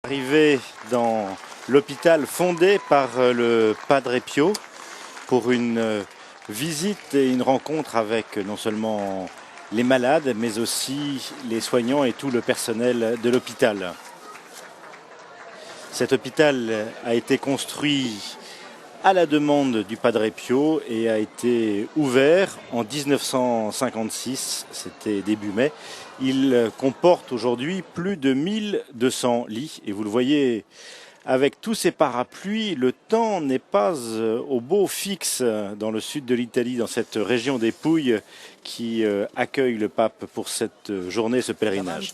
Arrivé dans l'hôpital fondé par le Padre Pio pour une visite et une rencontre avec non seulement les malades mais aussi les soignants et tout le personnel de l'hôpital. Cet hôpital a été construit à la demande du Padre Pio et a été ouvert en 1956, c'était début mai. Il comporte aujourd'hui plus de 1200 lits et vous le voyez avec tous ces parapluies, le temps n'est pas au beau fixe dans le sud de l'Italie, dans cette région des Pouilles qui accueille le pape pour cette journée, ce pèlerinage.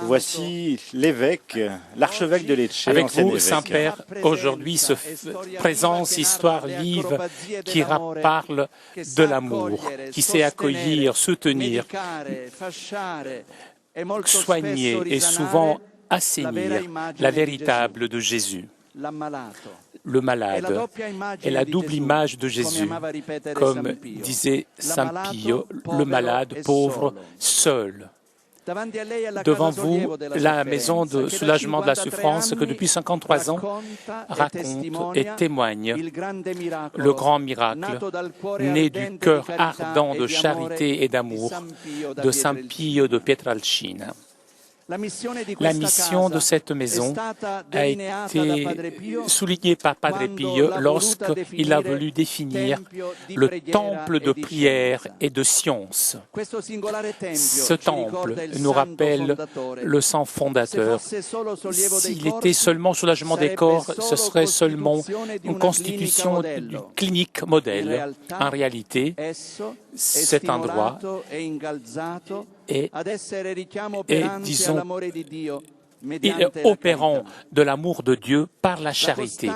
Voici l'évêque, l'archevêque de Lecce. Avec vous, Saint-Père, aujourd'hui se présence, histoire vive qui parle de l'amour, qui sait accueillir, soutenir, soigner et souvent assainir la véritable de Jésus. Le malade est la double image de Jésus. Comme disait Saint Pio, le malade pauvre seul. Devant vous, la maison de soulagement de la souffrance que depuis 53 ans raconte et témoigne le grand miracle né du cœur ardent de charité et d'amour de Saint Pio de Pietrelcina. La mission de cette maison a été soulignée par Padre Pio lorsqu'il a voulu définir le temple de prière et de science. Ce temple nous rappelle le sang fondateur. S'il était seulement soulagement des corps, ce serait seulement une constitution d'une clinique modèle. En réalité, cet endroit est, disons, opérant de l'amour de Dieu par la charité.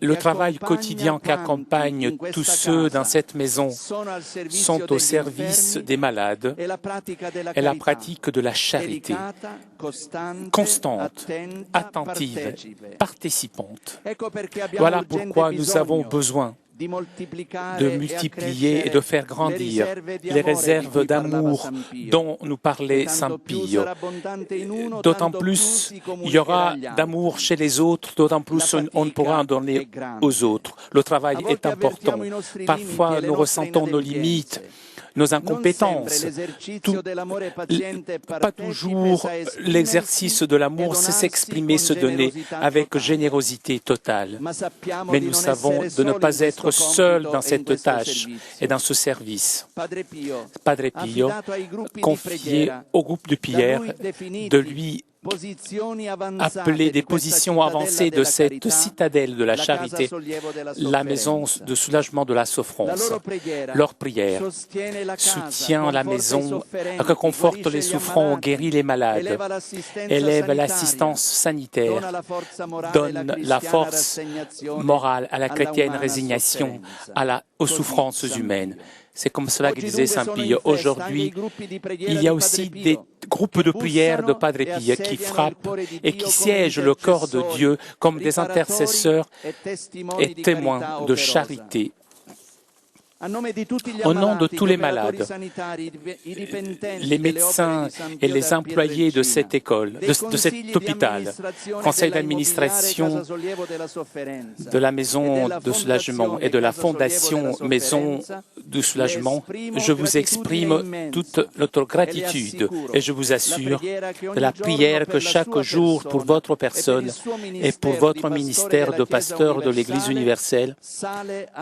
Le travail quotidien qu'accompagne tous ceux dans cette maison sont au service des malades et la pratique de la charité, constante, attentive, participante. Voilà pourquoi nous avons besoin de multiplier et de faire grandir les réserves d'amour dont nous parlait Saint Pio. D'autant plus il y aura d'amour chez les autres, d'autant plus on pourra en donner aux autres. Le travail est important. Parfois nous ressentons nos limites, nos incompétences. Pas toujours l'exercice de l'amour sait s'exprimer, se donner avec générosité totale. Mais nous savons de ne pas être seuls dans cette tâche et dans ce service. Padre Pio confiait au groupe de prière de lui appeler des positions avancées de cette citadelle de la charité, la maison de soulagement de la souffrance. Leur prière soutient la maison, réconforte les souffrants, guérit les malades, élève l'assistance sanitaire, donne la force morale à la chrétienne résignation, aux souffrances humaines. C'est comme cela que disait Saint Pio. Aujourd'hui, il y a aussi des groupes de prière de Padre Pio qui frappent et qui siègent le corps de Dieu comme des intercesseurs et témoins de charité. Au nom de tous les malades, les médecins et les employés de cette école, de cet hôpital, conseil d'administration de la maison de soulagement et de la fondation Maison de soulagement, je vous exprime toute notre gratitude et je vous assure de la prière que chaque jour pour votre personne et pour votre ministère de pasteur de l'Église universelle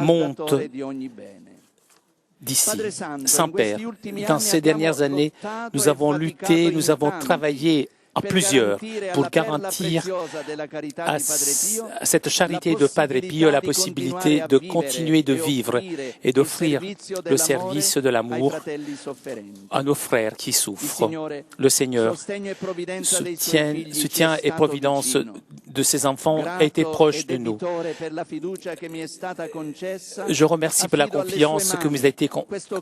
monte d'ici. Saint-Père, dans ces dernières années, nous avons lutté, nous avons travaillé à plusieurs pour garantir à cette charité de Padre Pio la possibilité de continuer de vivre et d'offrir le service de l'amour à nos frères qui souffrent. Le Seigneur, soutien et providence de ses enfants a été proche de nous. Je remercie pour la confiance que vous a été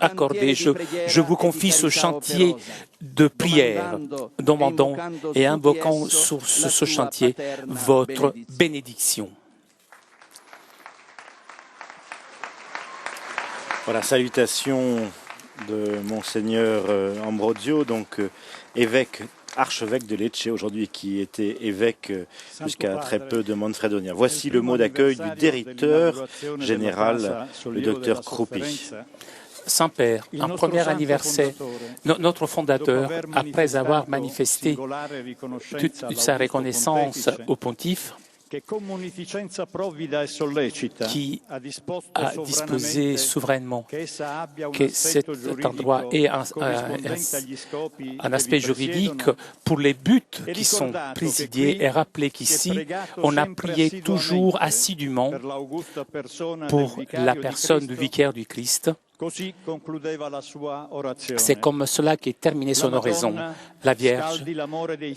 accordée. Je vous confie ce chantier de prière, demandant et invoquant sur ce chantier votre bénédiction. Voilà, salutations de Monseigneur Ambrosio, donc évêque archevêque de Lecce aujourd'hui, qui était évêque jusqu'à très peu de Manfredonia. Voici le mot d'accueil du directeur général, le docteur Krupi. Saint-Père, un premier anniversaire, notre fondateur, après avoir manifesté toute sa reconnaissance au pontife, qui a disposé souverainement que cet endroit ait un aspect juridique pour les buts qui sont présidés et rappelés qu'ici, on a prié toujours assidûment pour la personne du vicaire du Christ. C'est comme cela qu'est terminée son oraison. La Vierge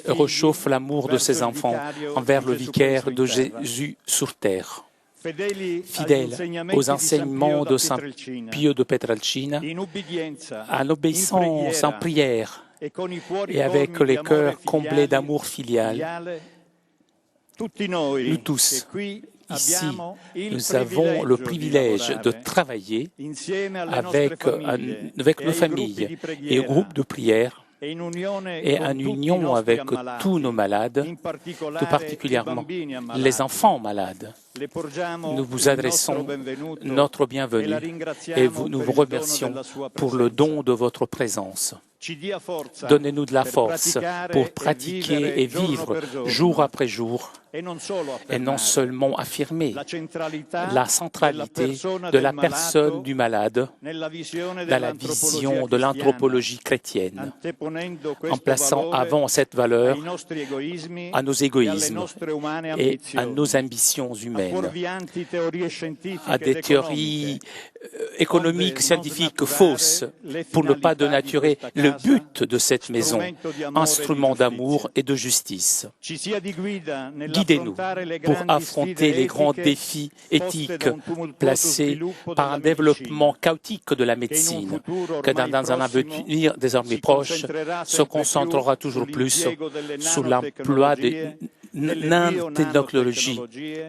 réchauffe l'amour de ses enfants envers le vicaire de Jésus sur terre. Fidèle aux enseignements de Saint Pio de Pietrelcina, en obéissance en prière et avec les cœurs comblés d'amour filial, nous tous, ici, nous avons le privilège de travailler avec nos familles et groupes de prière et en union avec tous nos malades, tout particulièrement les enfants malades. Nous vous adressons notre bienvenue et nous vous remercions pour le don de votre présence. Donnez-nous de la force pour pratiquer et vivre jour après jour et non seulement affirmer la centralité de la personne du malade dans la vision de l'anthropologie chrétienne, en plaçant avant cette valeur à nos égoïsmes et à nos ambitions humaines, à des théories économiques, scientifiques fausses pour ne pas dénaturer le but de cette maison, instrument d'amour et de justice. Guidez-nous pour affronter les grands défis éthiques placés par un développement chaotique de la médecine, que dans un avenir désormais proche se concentrera toujours plus sur l'emploi des nanotechnologies,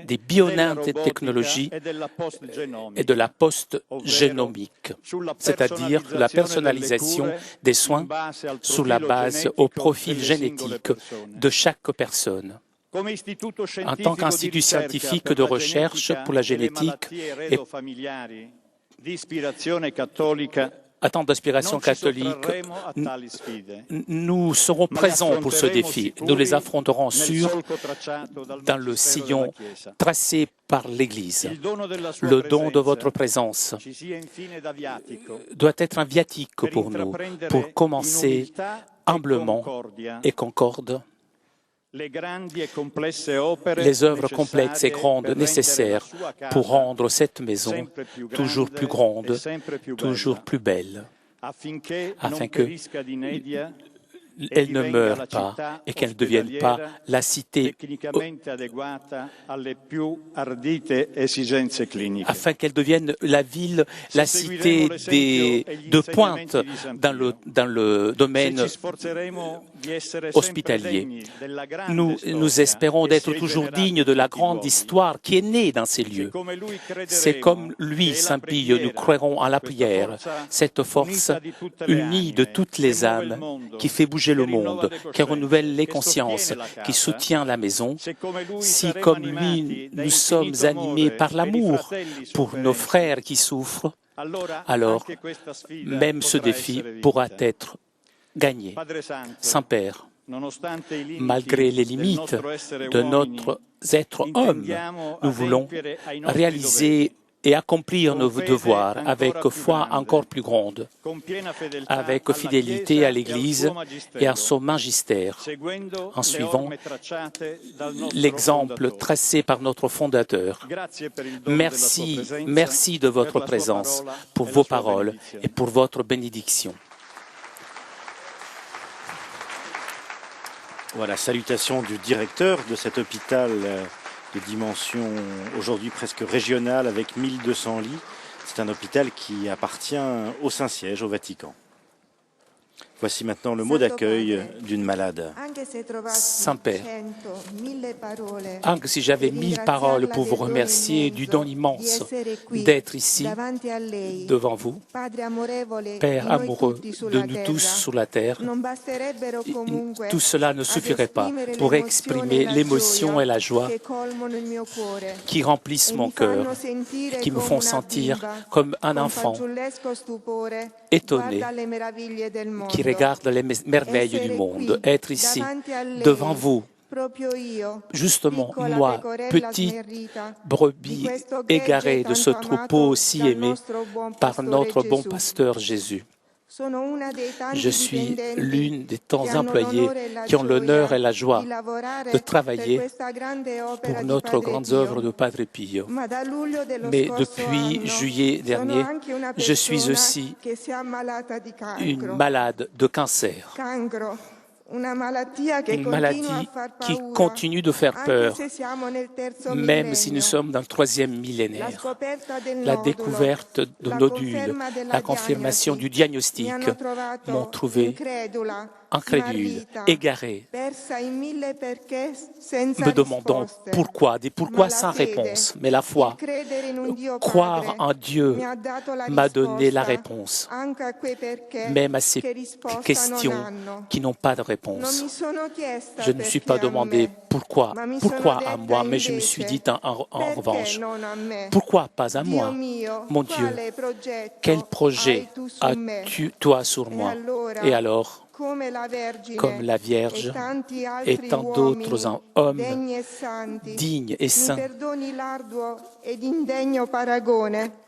des bionanotechnologies et de la post-génomique, c'est-à-dire la personnalisation des soins sur la base au profil génétique de chaque personne. En tant qu'institut scientifique de recherche pour la génétique et attend d'aspiration catholique, nous serons présents pour ce défi. Nous les affronterons dans le sillon tracé par l'Église. Le don de votre présence doit être un viatique pour nous, pour commencer humblement et concorde les œuvres complexes et grandes nécessaires pour rendre cette maison toujours plus grande, toujours plus belle, afin qu'elle ne meure pas et qu'elle ne devienne pas la cité, afin qu'elle devienne la ville, la cité de pointe dans le domaine hospitalier. Nous espérons d'être toujours dignes de la grande histoire qui est née dans ces lieux. C'est comme lui, Saint Pio, nous croirons en la prière, cette force unie de toutes les âmes qui fait bouger le monde, qui renouvelle les consciences, qui soutient la maison. Si, comme lui, nous sommes animés par l'amour pour nos frères qui souffrent, alors même ce défi pourra être gagné. Saint-Père, malgré les limites de notre être homme, nous voulons réaliser et accomplir nos devoirs avec foi encore plus grande, avec fidélité à l'Église et à son magistère, en suivant l'exemple tracé par notre fondateur. Merci de votre présence, pour vos paroles et pour votre bénédiction. Voilà, salutation du directeur de cet hôpital de dimension aujourd'hui presque régionale avec 1200 lits. C'est un hôpital qui appartient au Saint-Siège, au Vatican. Voici maintenant le mot d'accueil d'une malade. Saint-Père, anche si j'avais 1000 paroles pour vous remercier du don immense d'être ici devant vous, Père amoureux de nous tous sur la terre, tout cela ne suffirait pas pour exprimer l'émotion et la joie qui remplissent mon cœur et qui me font sentir comme un enfant étonné qui regarde les merveilles du monde. Être ici devant vous, justement moi, petite brebis égarée de ce troupeau si aimé par notre bon pasteur Jésus. Je suis l'une des tant employés qui ont l'honneur et la joie de travailler pour notre grande œuvre de Padre Pio. Mais depuis juillet dernier, je suis aussi une malade de cancer. Une maladie qui continue de faire peur, même si nous sommes dans le 3e millénaire. La découverte de nodules, la confirmation du diagnostic m'ont trouvé incrédule, égaré, me demandant pourquoi, des pourquoi sans réponse. Mais la foi, croire en Dieu m'a donné la réponse, même à ces questions qui n'ont pas de réponse. Je ne me suis pas demandé pourquoi à moi, mais je me suis dit en revanche, pourquoi pas à moi? Mon Dieu, quel projet as-tu toi sur moi? Et alors, comme la Vierge et tant d'autres hommes dignes et saints.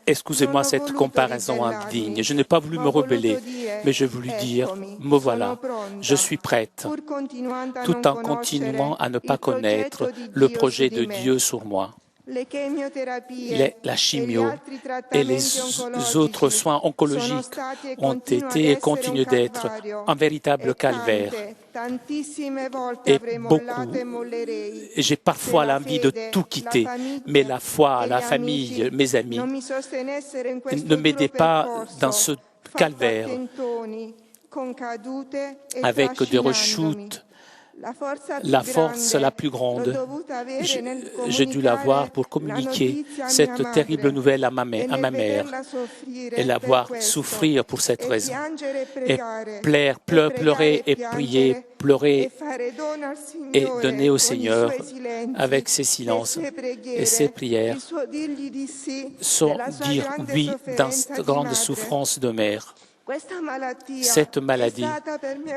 Excusez-moi cette comparaison indigne. Je n'ai pas voulu me rebeller, mais j'ai voulu dire, me voilà, je suis prête, tout en continuant à ne pas connaître le projet de Dieu sur moi. La chimio et les autres soins oncologiques ont été et continuent d'être un véritable calvaire. Et j'ai parfois l'envie de tout quitter, mais la foi, la famille, mes amis ne m'aidaient pas dans ce calvaire avec des rechutes. La force la plus grande, j'ai dû l'avoir pour communiquer cette terrible nouvelle à ma mère et la voir souffrir pour cette raison. Et pleurer et prier, pleurer et donner au Seigneur avec ses silences et ses prières, sans dire oui dans cette grande souffrance de mère. Cette maladie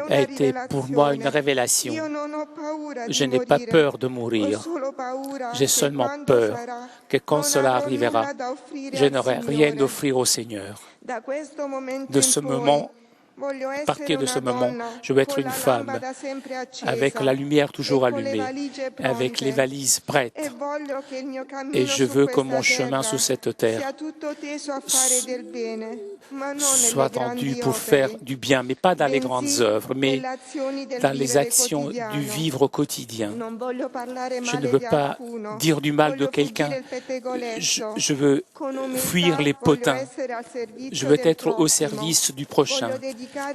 a été pour moi une révélation. Je n'ai pas peur de mourir. J'ai seulement peur que quand cela arrivera, je n'aurai rien à offrir au Seigneur. De ce moment, à partir de ce moment, je veux être une femme avec la lumière toujours allumée, avec les valises prêtes. Et je veux que mon chemin sur cette terre soit tendu pour faire du bien, mais pas dans les grandes œuvres, mais dans les actions du vivre quotidien. Je ne veux pas dire du mal de quelqu'un. Je veux fuir les potins. Je veux être au service du prochain.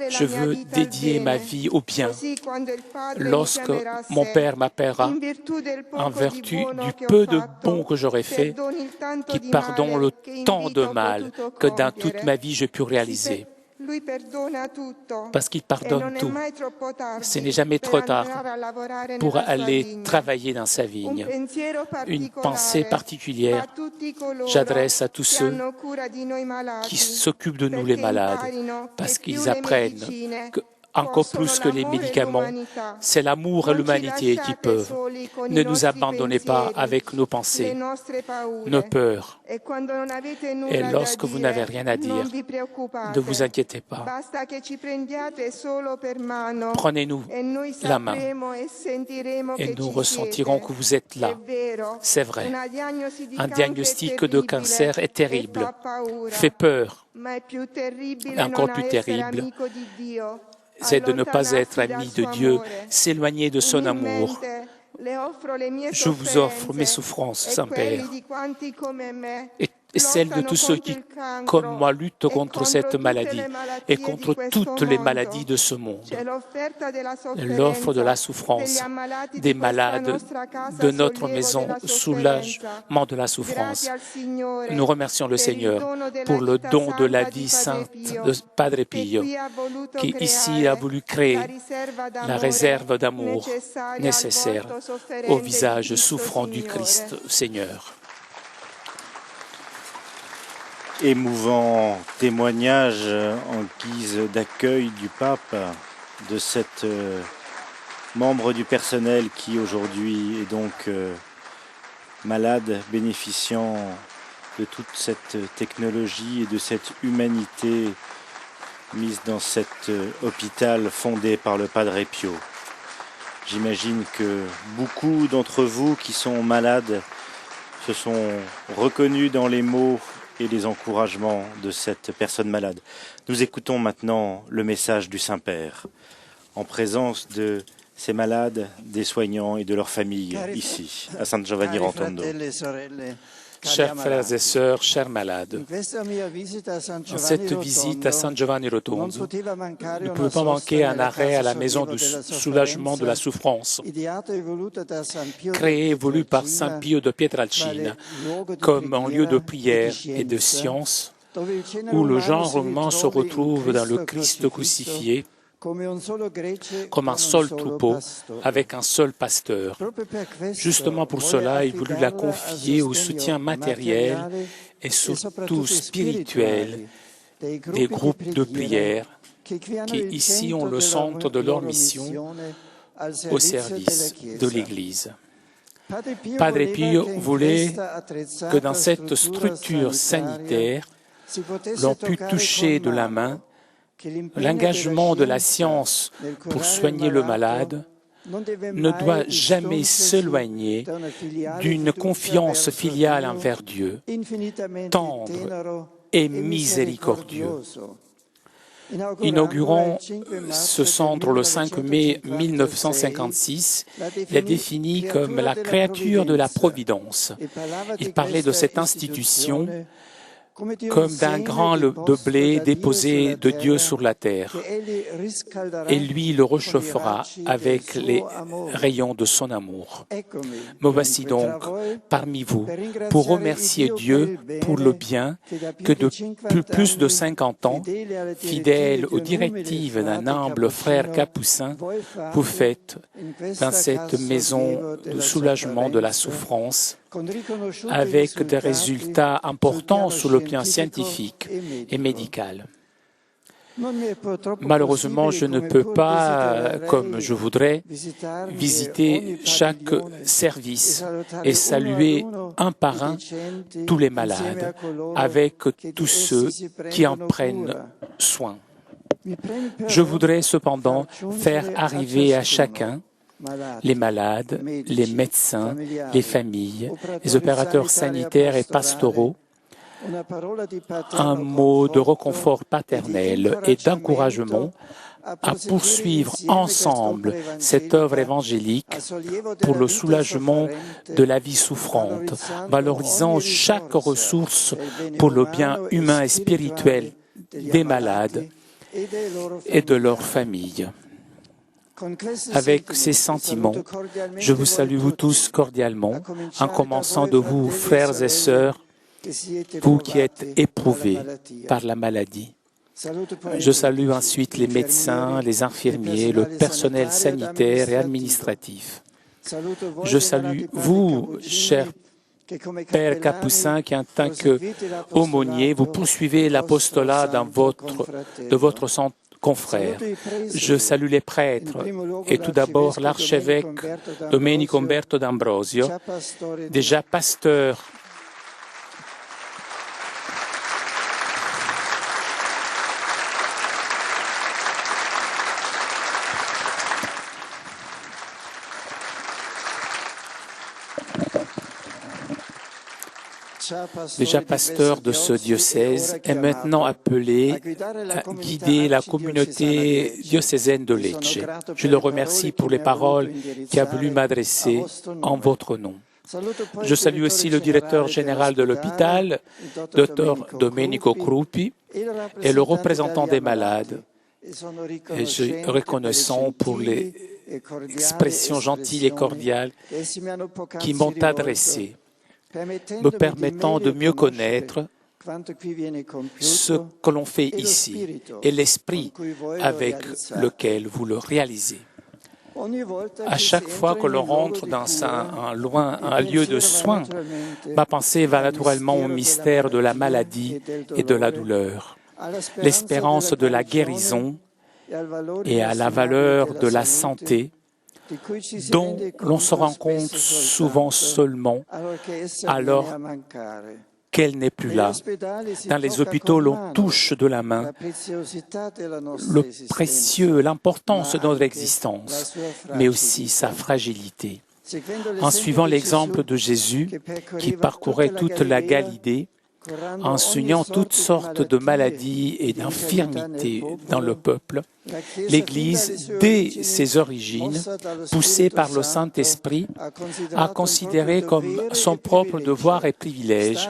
Je veux dédier ma vie au bien. Lorsque mon Père m'appellera, en vertu du peu de bon que j'aurai fait, qu'il pardonne le tant de mal que dans toute ma vie j'ai pu réaliser. Parce qu'il pardonne tout. Ce n'est jamais trop tard pour aller travailler dans sa vigne. Une pensée particulière, j'adresse à tous ceux qui s'occupent de nous les malades, parce qu'ils apprennent que encore plus que les médicaments, c'est l'amour et l'humanité qui peuvent. Ne nous abandonnez pas avec nos pensées, nos peurs. Et lorsque vous n'avez rien à dire, ne vous inquiétez pas. Prenez-nous la main et nous ressentirons que vous êtes là. C'est vrai. Un diagnostic de cancer est terrible, fait peur, et encore plus terrible. C'est de ne pas être ami de Dieu, s'éloigner de son amour. Je vous offre mes souffrances, Saint-Père, et et celle de tous ceux qui, comme moi, luttent contre cette maladie et contre toutes les maladies de ce monde. L'offre de la souffrance des malades de notre maison, soulagement de la souffrance. Nous remercions le Seigneur pour le don de la vie sainte de Padre Pio, qui ici a voulu créer la réserve d'amour nécessaire au visage souffrant du Christ Seigneur. Émouvant témoignage en guise d'accueil du pape de cette membre du personnel qui aujourd'hui est donc malade, bénéficiant de toute cette technologie et de cette humanité mise dans cet hôpital fondé par le Padre Pio. J'imagine que beaucoup d'entre vous qui sont malades se sont reconnus dans les mots et les encouragements de cette personne malade. Nous écoutons maintenant le message du Saint-Père, en présence de ces malades, des soignants et de leurs familles, ici, à San Giovanni Rotondo. Chers frères et sœurs, chers malades, dans cette visite à San Giovanni Rotondo, ne pouvait pas manquer un arrêt à la maison de soulagement de la souffrance, créée et voulue par Saint Pio de Pietrelcina comme un lieu de prière et de science où le genre humain se retrouve dans le Christ crucifié comme un seul troupeau avec un seul pasteur. Justement pour cela, il voulut la confier au soutien matériel et surtout spirituel des groupes de prière qui ici ont le centre de leur mission au service de l'Église. Padre Pio voulait que dans cette structure sanitaire, l'on pût toucher de la main l'engagement de la science pour soigner le malade ne doit jamais s'éloigner d'une confiance filiale envers Dieu, tendre et miséricordieux. Inaugurant ce centre le 5 mai 1956, il est défini comme la créature de la Providence. Il parlait de cette institution comme d'un grain de blé déposé de Dieu sur la terre, et lui le réchauffera avec les rayons de son amour. Me voici donc parmi vous pour remercier Dieu pour le bien que depuis plus de 50 ans, fidèle aux directives d'un humble frère capucin, vous faites dans cette maison de soulagement de la souffrance, avec des résultats importants sur le plan scientifique et médical. Malheureusement, je ne peux pas, comme je voudrais, visiter chaque service et saluer un par un tous les malades, avec tous ceux qui en prennent soin. Je voudrais cependant faire arriver à chacun, les malades, les médecins, les familles, les opérateurs sanitaires et pastoraux, un mot de réconfort paternel et d'encouragement à poursuivre ensemble cette œuvre évangélique pour le soulagement de la vie souffrante, valorisant chaque ressource pour le bien humain et spirituel des malades et de leurs familles. Avec ces sentiments, je vous salue vous tous cordialement, en commençant de vous, frères et sœurs, vous qui êtes éprouvés par la maladie. Je salue ensuite les médecins, les infirmiers, le personnel sanitaire et administratif. Je salue vous, cher Père Capucin, qui en tant qu'aumônier, vous poursuivez l'apostolat de votre sang confrères. Je salue les prêtres et tout d'abord l'archevêque Domenico Umberto d'Ambrosio, déjà pasteur de ce diocèse, est maintenant appelé à guider la communauté diocésaine de Lecce. Je le remercie pour les paroles qu'il a voulu m'adresser en votre nom. Je salue aussi le directeur général de l'hôpital, Dr Domenico Crupi, et le représentant des malades. Et je suis reconnaissant pour les expressions gentilles et cordiales qui m'ont adressé, me permettant de mieux connaître ce que l'on fait ici et l'esprit avec lequel vous le réalisez. À chaque fois que l'on rentre dans un lieu de soins, ma pensée va naturellement au mystère de la maladie et de la douleur, l'espérance de la guérison et à la valeur de la santé dont l'on se rend compte souvent seulement alors qu'elle n'est plus là. Dans les hôpitaux, l'on touche de la main le précieux, l'importance de notre existence, mais aussi sa fragilité. En suivant l'exemple de Jésus qui parcourait toute la Galilée, enseignant toutes sortes de maladies et d'infirmités dans le peuple, l'Église, dès ses origines, poussée par le Saint-Esprit, a considéré comme son propre devoir et privilège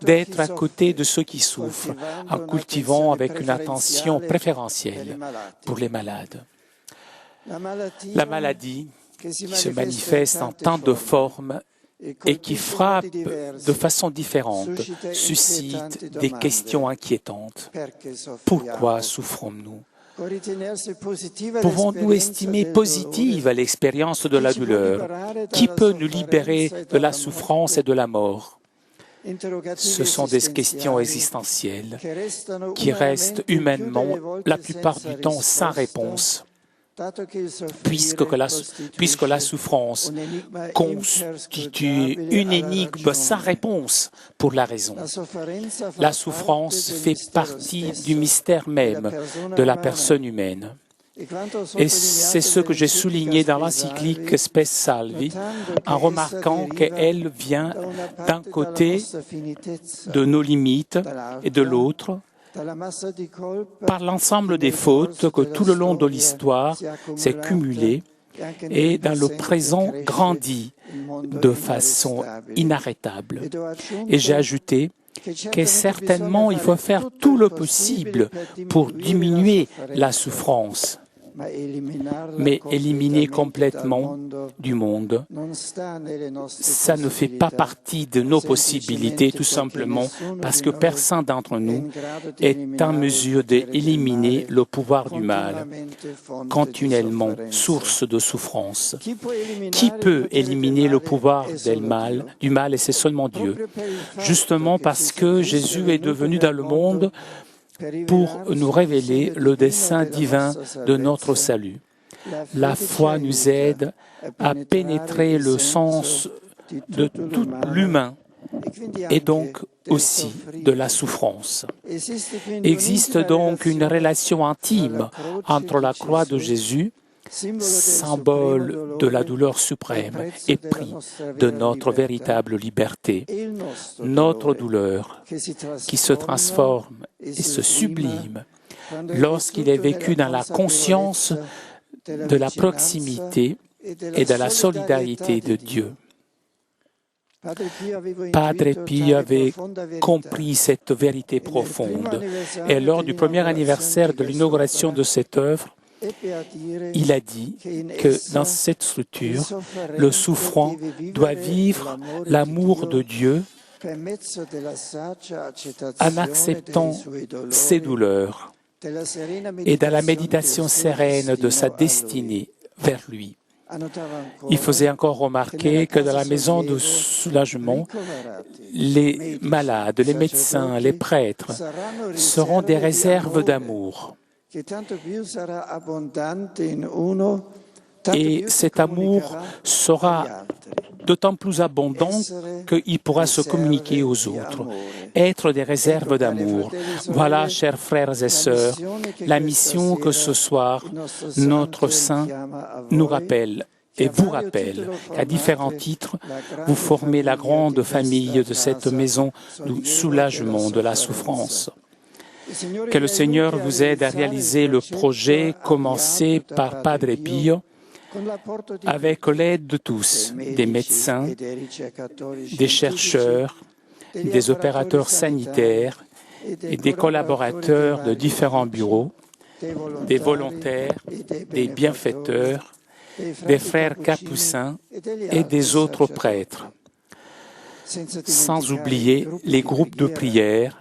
d'être à côté de ceux qui souffrent, en cultivant avec une attention préférentielle pour les malades. La maladie, qui se manifeste en tant de formes et qui frappe de façon différente, suscite des questions inquiétantes. Pourquoi souffrons-nous? Pouvons-nous estimer positive l'expérience de la douleur? Qui peut nous libérer de la souffrance et de la mort? Ce sont des questions existentielles qui restent humainement la plupart du temps sans réponse. Puisque la souffrance constitue une énigme sans réponse pour la raison. La souffrance fait partie du mystère même de la personne humaine. Et c'est ce que j'ai souligné dans l'encyclique Spes Salvi, en remarquant qu'elle vient d'un côté de nos limites et de l'autre par l'ensemble des fautes que tout le long de l'histoire s'est cumulé et dans le présent grandit de façon inarrêtable. Et j'ai ajouté que certainement il faut faire tout le possible pour diminuer la souffrance, mais éliminer complètement du monde, ça ne fait pas partie de nos possibilités, tout simplement parce que personne d'entre nous est en mesure d'éliminer le pouvoir du mal, continuellement source de souffrance. Qui peut éliminer le pouvoir du mal, et c'est seulement Dieu. Justement parce que Jésus est devenu dans le monde pour nous révéler le dessein divin de notre salut. La foi nous aide à pénétrer le sens de tout l'humain et donc aussi de la souffrance. Existe donc une relation intime entre la croix de Jésus, symbole de la douleur suprême et prix de notre véritable liberté, notre douleur qui se transforme et se sublime lorsqu'il est vécu dans la conscience de la proximité et de la solidarité de Dieu. Padre Pio avait compris cette vérité profonde et lors du premier anniversaire de l'inauguration de cette œuvre, il a dit que dans cette structure, le souffrant doit vivre l'amour de Dieu en acceptant ses douleurs et dans la méditation sereine de sa destinée vers lui. Il faisait encore remarquer que dans la maison de soulagement, les malades, les médecins, les prêtres seront des réserves d'amour. Et cet amour sera d'autant plus abondant qu'il pourra se communiquer aux autres, être des réserves d'amour. Voilà, chers frères et sœurs, la mission que ce soir notre Saint nous rappelle et vous rappelle qu'à différents titres, vous formez la grande famille de cette maison du soulagement de la souffrance. Que le Seigneur vous aide à réaliser le projet commencé par Padre Pio avec l'aide de tous, des médecins, des chercheurs, des opérateurs sanitaires et des collaborateurs de différents bureaux, des volontaires, des bienfaiteurs, des frères capucins et des autres prêtres, sans oublier les groupes de prière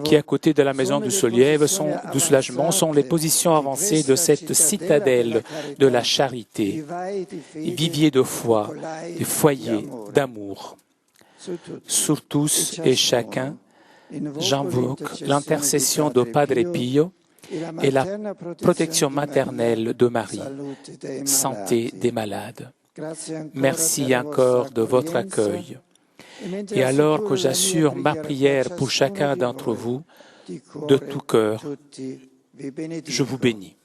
qui, à côté de la maison du soulagement, sont les positions avancées de cette citadelle de la charité, vivier de foi, des foyers d'amour. Sur tous et chacun, j'invoque l'intercession de Padre Pio et la protection maternelle de Marie, santé des malades. Merci encore de votre accueil. Et alors que j'assure ma prière pour chacun d'entre vous, de tout cœur, je vous bénis.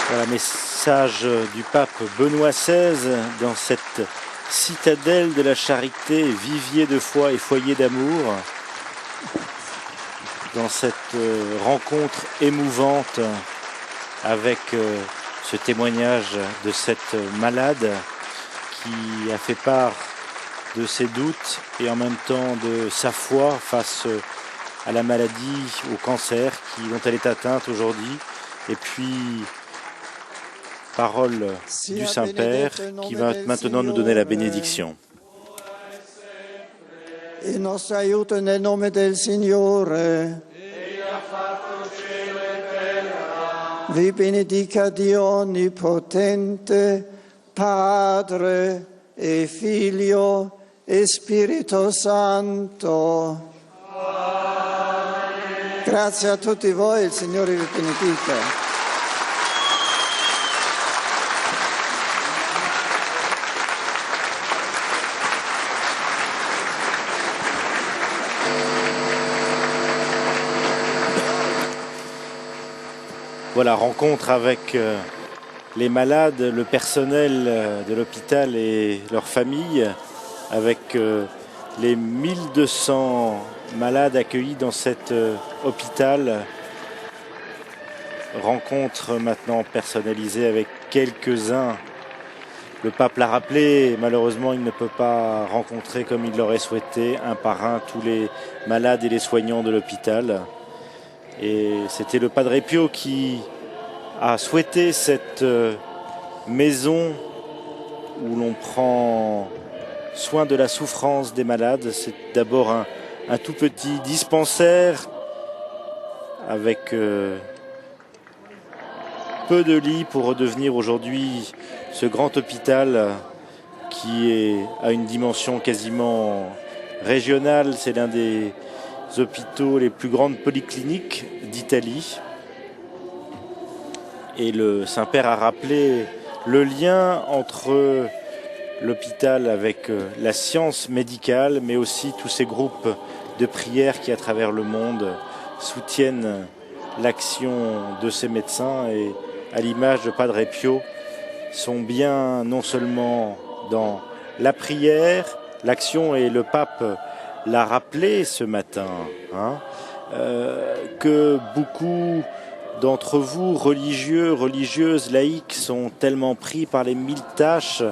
Voilà, message du pape Benoît XVI dans cette citadelle de la charité, vivier de foi et foyer d'amour, dans cette rencontre émouvante avec ce témoignage de cette malade qui a fait part de ses doutes et en même temps de sa foi face à la maladie, au cancer dont elle est atteinte aujourd'hui. Et puis, parole du Saint-Père qui va maintenant nous donner la bénédiction. Il nostro aiuto nel nome del Signore. Vi benedica Dio Onnipotente, Padre e Figlio e Spirito Santo. Grazie a tutti voi, il Signore vi benedica. Voilà, rencontre avec les malades, le personnel de l'hôpital et leurs familles, avec les 1200 malades accueillis dans cet hôpital. Rencontre maintenant personnalisée avec quelques-uns. Le pape l'a rappelé, malheureusement il ne peut pas rencontrer comme il l'aurait souhaité un par un tous les malades et les soignants de l'hôpital. Et c'était le Padre Pio qui a souhaité cette maison où l'on prend soin de la souffrance des malades. C'est d'abord un tout petit dispensaire avec peu de lits pour redevenir aujourd'hui ce grand hôpital qui a une dimension quasiment régionale. C'est l'un des hôpitaux les plus grandes polycliniques d'Italie. Et le Saint-Père a rappelé le lien entre l'hôpital avec la science médicale, mais aussi tous ces groupes de prière qui, à travers le monde, soutiennent l'action de ces médecins et, à l'image de Padre Pio, sont bien non seulement dans la prière, l'action, et le pape l'a rappelé ce matin, que beaucoup d'entre vous, religieux, religieuses, laïcs, sont tellement pris par les 1000 tâches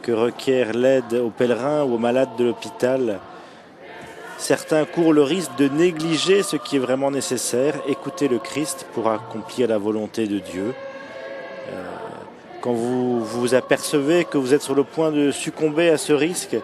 que requiert l'aide aux pèlerins ou aux malades de l'hôpital. Certains courent le risque de négliger ce qui est vraiment nécessaire, écouter le Christ pour accomplir la volonté de Dieu. Quand vous vous apercevez que vous êtes sur le point de succomber à ce risque,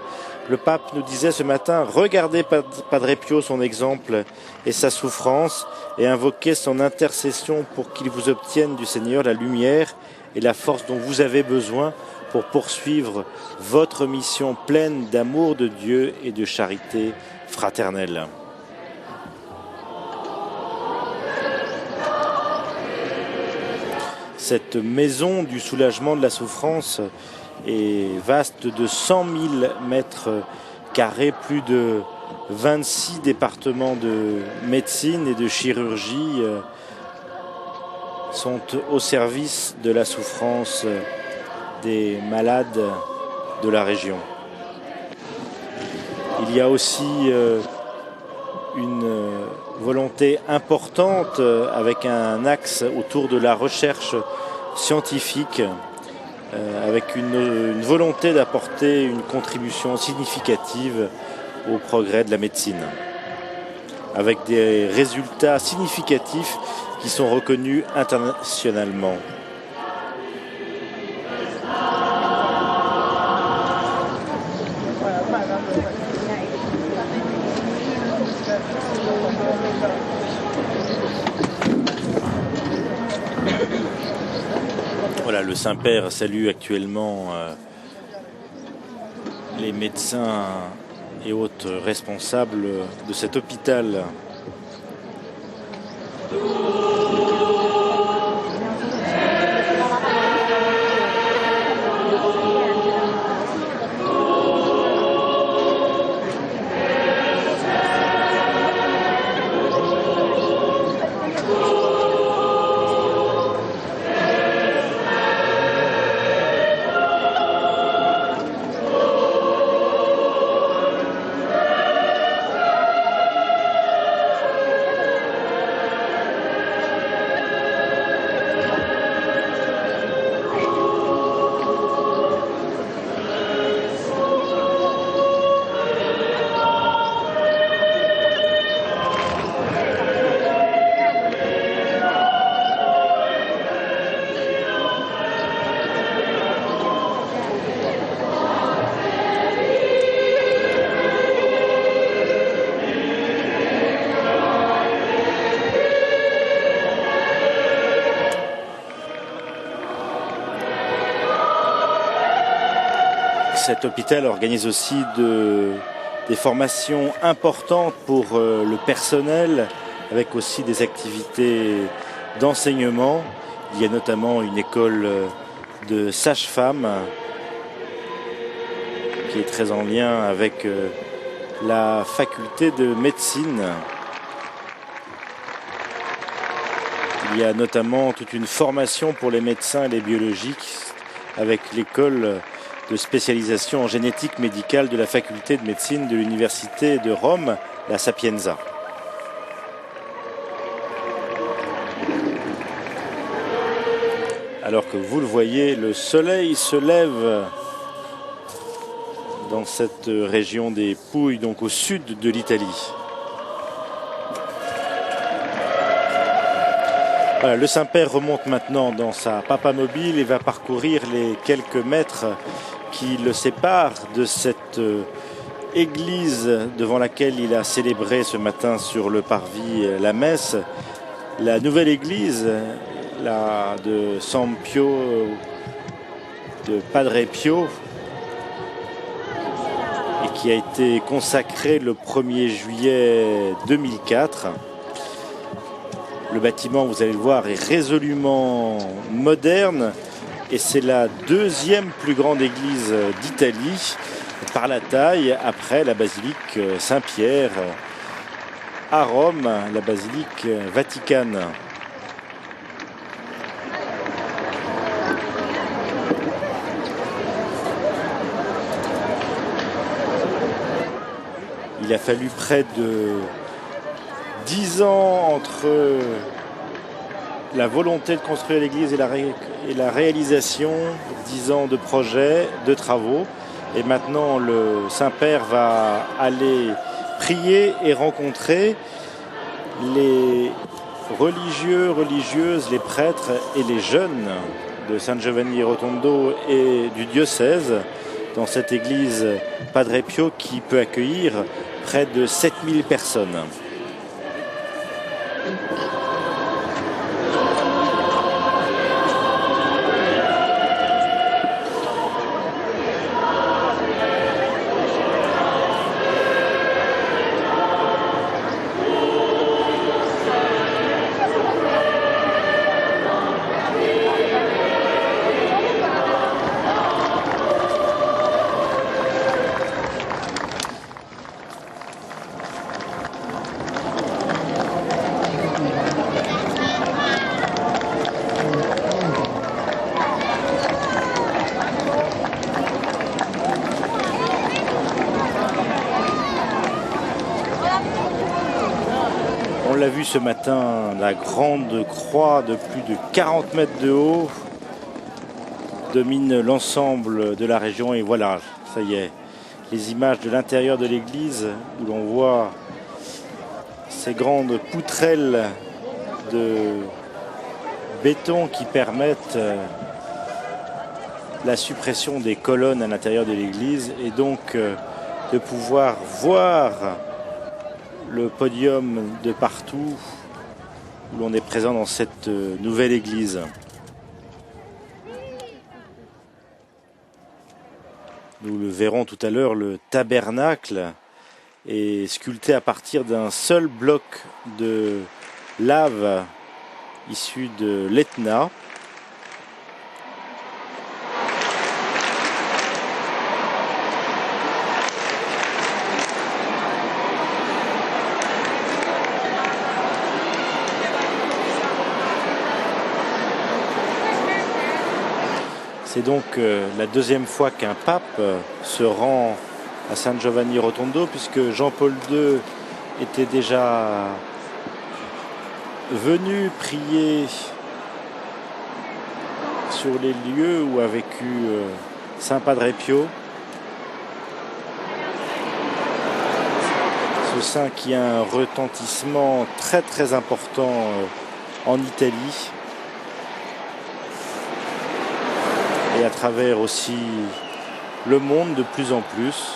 le pape nous disait ce matin, regardez Padre Pio, son exemple et sa souffrance, et invoquez son intercession pour qu'il vous obtienne du Seigneur la lumière et la force dont vous avez besoin pour poursuivre votre mission pleine d'amour de Dieu et de charité fraternelle. Cette maison du soulagement de la souffrance est vaste de 100 000 mètres carrés, plus de 26 départements de médecine et de chirurgie sont au service de la souffrance des malades de la région. Il y a aussi une volonté importante avec un axe autour de la recherche scientifique, avec une volonté d'apporter une contribution significative au progrès de la médecine, avec des résultats significatifs qui sont reconnus internationalement. Voilà, le Saint-Père salue actuellement les médecins et autres responsables de cet hôpital. Cet hôpital organise aussi des formations importantes pour le personnel, avec aussi des activités d'enseignement. Il y a notamment une école de sages-femmes qui est très en lien avec la faculté de médecine. Il y a notamment toute une formation pour les médecins et les biologistes avec l'école de spécialisation en génétique médicale de la faculté de médecine de l'université de Rome, la Sapienza. Alors que vous le voyez, le soleil se lève dans cette région des Pouilles, donc au sud de l'Italie. Voilà, le Saint-Père remonte maintenant dans sa papamobile et va parcourir les quelques mètres qui le séparent de cette église devant laquelle il a célébré ce matin sur le parvis la messe. La nouvelle église de San Pio, de Padre Pio, et qui a été consacrée le 1er juillet 2004. Le bâtiment, vous allez le voir, est résolument moderne et c'est la deuxième plus grande église d'Italie par la taille, après la basilique Saint-Pierre à Rome, la basilique Vaticane. Il a fallu près de 10 ans entre la volonté de construire l'église et la réalisation, 10 ans de projets, de travaux. Et maintenant, le Saint-Père va aller prier et rencontrer les religieux, religieuses, les prêtres et les jeunes de San Giovanni Rotondo et du diocèse dans cette église Padre Pio qui peut accueillir près de 7000 personnes. vu ce matin la grande croix de plus de 40 mètres de haut domine l'ensemble de la région. Et voilà, ça y est, les images de l'intérieur de l'église où l'on voit ces grandes poutrelles de béton qui permettent la suppression des colonnes à l'intérieur de l'église et donc de pouvoir voir le podium de partout où l'on est présent dans cette nouvelle église. Nous le verrons tout à l'heure, le tabernacle est sculpté à partir d'un seul bloc de lave issu de l'Etna. C'est donc la deuxième fois qu'un pape se rend à San Giovanni Rotondo, puisque Jean-Paul II était déjà venu prier sur les lieux où a vécu Saint Padre Pio. Ce saint qui a un retentissement très très important en Italie. Et à travers aussi le monde de plus en plus.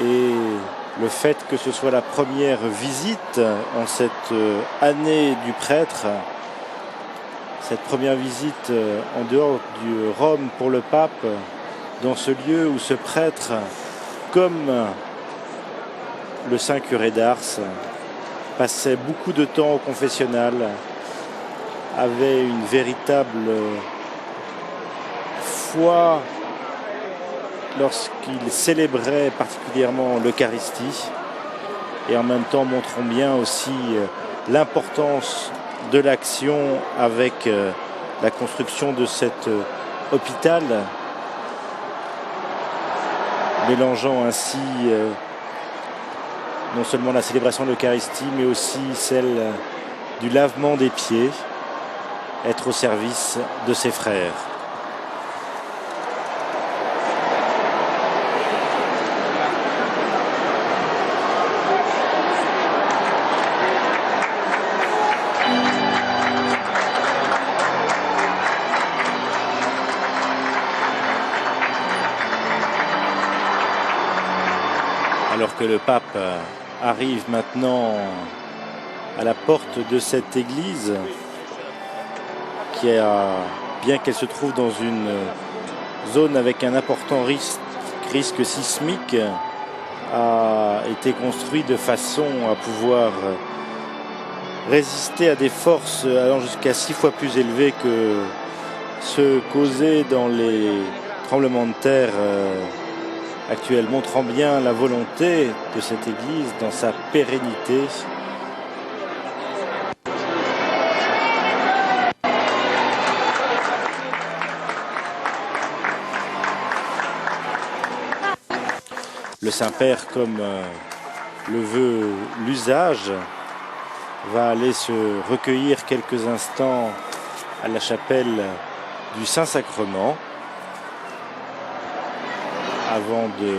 Et le fait que ce soit la première visite en cette année du prêtre, cette première visite en dehors du Rome pour le pape, dans ce lieu où ce prêtre, comme le saint curé d'Ars, passait beaucoup de temps au confessionnal, avait une véritable foi lorsqu'il célébrait particulièrement l'Eucharistie, et en même temps montrons bien aussi l'importance de l'action avec la construction de cet hôpital, mélangeant ainsi non seulement la célébration de l'Eucharistie mais aussi celle du lavement des pieds, être au service de ses frères. Alors que le pape arrive maintenant à la porte de cette église, qui a, bien qu'elle se trouve dans une zone avec un important risque sismique, a été construit de façon à pouvoir résister à des forces allant jusqu'à 6 fois plus élevées que ceux causés dans les tremblements de terre actuels, montrant bien la volonté de cette église dans sa pérennité. Le Saint-Père, comme le veut l'usage, va aller se recueillir quelques instants à la chapelle du Saint-Sacrement avant de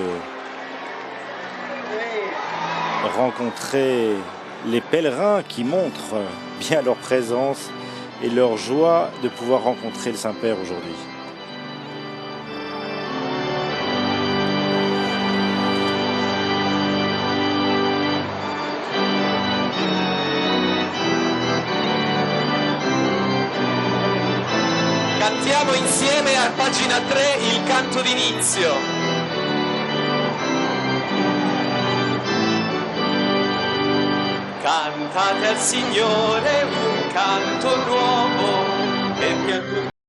rencontrer les pèlerins qui montrent bien leur présence et leur joie de pouvoir rencontrer le Saint-Père aujourd'hui. Cantiamo insieme a pagina 3 il canto d'inizio. Cantate al Signore un canto nuovo, perché